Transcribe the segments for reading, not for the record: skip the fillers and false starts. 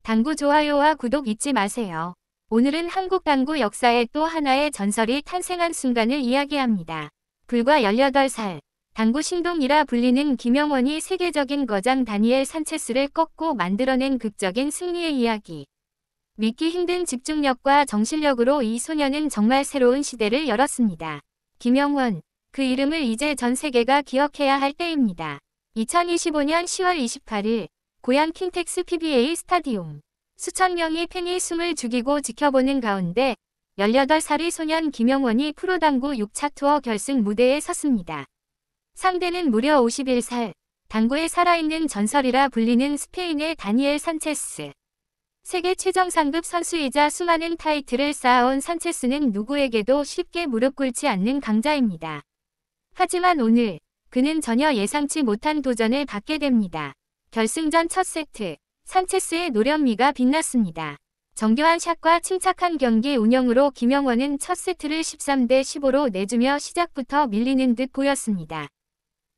당구 좋아요와 구독 잊지 마세요. 오늘은 한국 당구 역사의 또 하나의 전설이 탄생한 순간을 이야기합니다. 불과 18살, 당구 신동이라 불리는 김영원이 세계적인 거장 다니엘 산체스를 꺾고 만들어낸 극적인 승리의 이야기. 믿기 힘든 집중력과 정신력으로 이 소년은 정말 새로운 시대를 열었습니다. 김영원, 그 이름을 이제 전 세계가 기억해야 할 때입니다. 2025년 10월 28일, 고양 킨텍스 PBA 스타디움. 수천 명의 팬이 숨을 죽이고 지켜보는 가운데 18살의 소년 김영원이 프로당구 6차 투어 결승 무대에 섰습니다. 상대는 무려 51살, 당구의 살아있는 전설이라 불리는 스페인의 다니엘 산체스. 세계 최정상급 선수이자 수많은 타이틀을 쌓아온 산체스는 누구에게도 쉽게 무릎 꿇지 않는 강자입니다. 하지만 오늘 그는 전혀 예상치 못한 도전을 받게 됩니다. 결승전 첫 세트, 산체스의 노련미가 빛났습니다. 정교한 샷과 침착한 경기 운영으로 김영원은 첫 세트를 13대 15로 내주며 시작부터 밀리는 듯 보였습니다.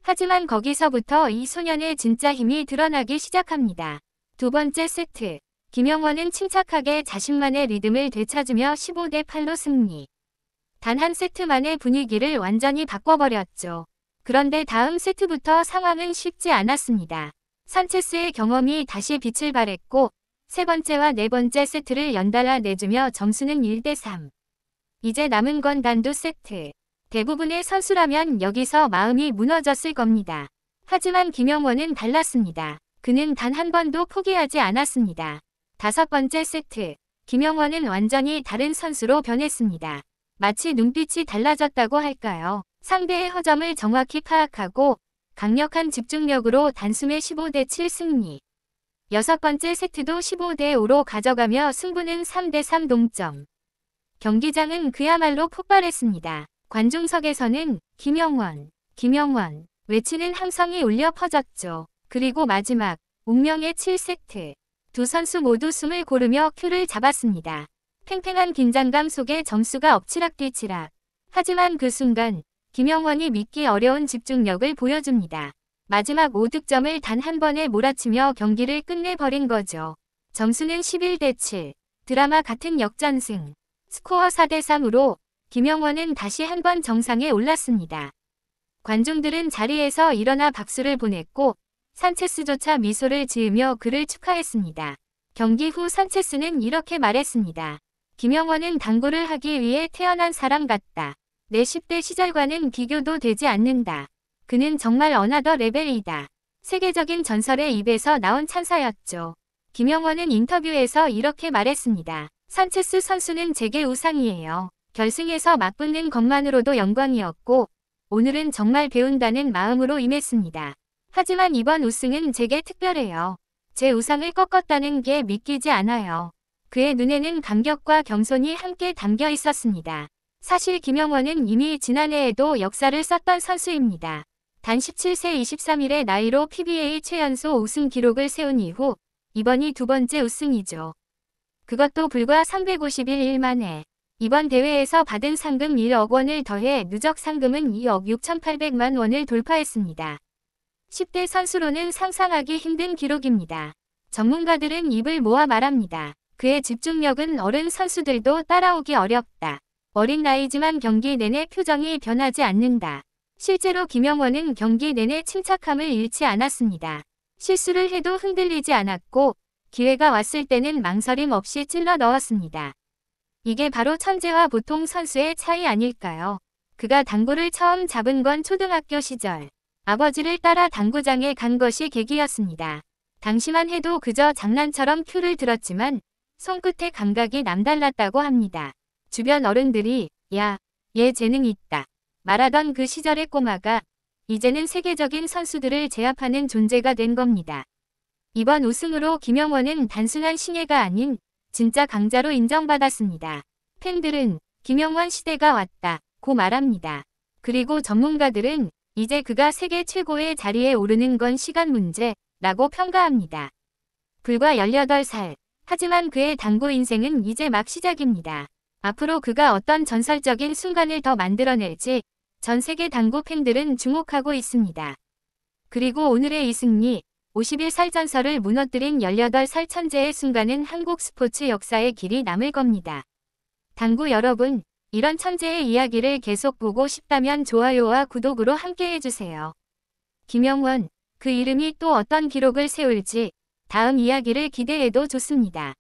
하지만 거기서부터 이 소년의 진짜 힘이 드러나기 시작합니다. 두 번째 세트, 김영원은 침착하게 자신만의 리듬을 되찾으며 15대 8로 승리. 단 한 세트만의 분위기를 완전히 바꿔버렸죠. 그런데 다음 세트부터 상황은 쉽지 않았습니다. 산체스의 경험이 다시 빛을 발했고 세 번째와 네 번째 세트를 연달아 내주며 점수는 1대 3. 이제 남은 건 단두 세트. 대부분의 선수라면 여기서 마음이 무너졌을 겁니다. 하지만 김영원은 달랐습니다. 그는 단 한 번도 포기하지 않았습니다. 다섯 번째 세트. 김영원은 완전히 다른 선수로 변했습니다. 마치 눈빛이 달라졌다고 할까요? 상대의 허점을 정확히 파악하고 강력한 집중력으로 단숨에 15대 7 승리. 여섯 번째 세트도 15대 5로 가져가며 승부는 3대 3 동점. 경기장은 그야말로 폭발했습니다. 관중석에서는 김영원, 김영원 외치는 함성이 울려 퍼졌죠. 그리고 마지막 운명의 7세트. 두 선수 모두 숨을 고르며 큐를 잡았습니다. 팽팽한 긴장감 속에 점수가 엎치락뒤치락. 하지만 그 순간 김영원이 믿기 어려운 집중력을 보여줍니다. 마지막 5득점을 단 한 번에 몰아치며 경기를 끝내버린 거죠. 점수는 11대 7. 드라마 같은 역전승. 스코어 4대 3으로 김영원은 다시 한 번 정상에 올랐습니다. 관중들은 자리에서 일어나 박수를 보냈고 산체스조차 미소를 지으며 그를 축하했습니다. 경기 후 산체스는 이렇게 말했습니다. 김영원은 당구를 하기 위해 태어난 사람 같다. 내 10대 시절과는 비교도 되지 않는다. 그는 정말 어나더 레벨이다. 세계적인 전설의 입에서 나온 찬사였죠. 김영원은 인터뷰에서 이렇게 말했습니다. 산체스 선수는 제게 우상이에요. 결승에서 맞붙는 것만으로도 영광이었고 오늘은 정말 배운다는 마음으로 임했습니다. 하지만 이번 우승은 제게 특별해요. 제 우상을 꺾었다는 게 믿기지 않아요. 그의 눈에는 감격과 겸손이 함께 담겨 있었습니다. 사실 김영원은 이미 지난해에도 역사를 썼던 선수입니다. 단 17세 23일의 나이로 PBA 최연소 우승 기록을 세운 이후 이번이 두 번째 우승이죠. 그것도 불과 351일 만에. 이번 대회에서 받은 상금 1억 원을 더해 누적 상금은 2억 6,800만 원을 돌파했습니다. 10대 선수로는 상상하기 힘든 기록입니다. 전문가들은 입을 모아 말합니다. 그의 집중력은 어른 선수들도 따라오기 어렵다. 어린 나이지만 경기 내내 표정이 변하지 않는다. 실제로 김영원은 경기 내내 침착함을 잃지 않았습니다. 실수를 해도 흔들리지 않았고 기회가 왔을 때는 망설임 없이 찔러 넣었습니다. 이게 바로 천재와 보통 선수의 차이 아닐까요? 그가 당구를 처음 잡은 건 초등학교 시절. 아버지를 따라 당구장에 간 것이 계기였습니다. 당시만 해도 그저 장난처럼 큐를 들었지만 손끝의 감각이 남달랐다고 합니다. 주변 어른들이 야, 얘 재능 있다 말하던 그 시절의 꼬마가 이제는 세계적인 선수들을 제압하는 존재가 된 겁니다. 이번 우승으로 김영원은 단순한 신예가 아닌 진짜 강자로 인정받았습니다. 팬들은 김영원 시대가 왔다고 말합니다. 그리고 전문가들은 이제 그가 세계 최고의 자리에 오르는 건 시간 문제라고 평가합니다. 불과 18살. 하지만 그의 당구 인생은 이제 막 시작입니다. 앞으로 그가 어떤 전설적인 순간을 더 만들어낼지 전 세계 당구 팬들은 주목하고 있습니다. 그리고 오늘의 이 승리, 51살 전설을 무너뜨린 18살 천재의 순간은 한국 스포츠 역사에 길이 남을 겁니다. 당구 여러분, 이런 천재의 이야기를 계속 보고 싶다면 좋아요와 구독으로 함께 해주세요. 김영원, 그 이름이 또 어떤 기록을 세울지 다음 이야기를 기대해도 좋습니다.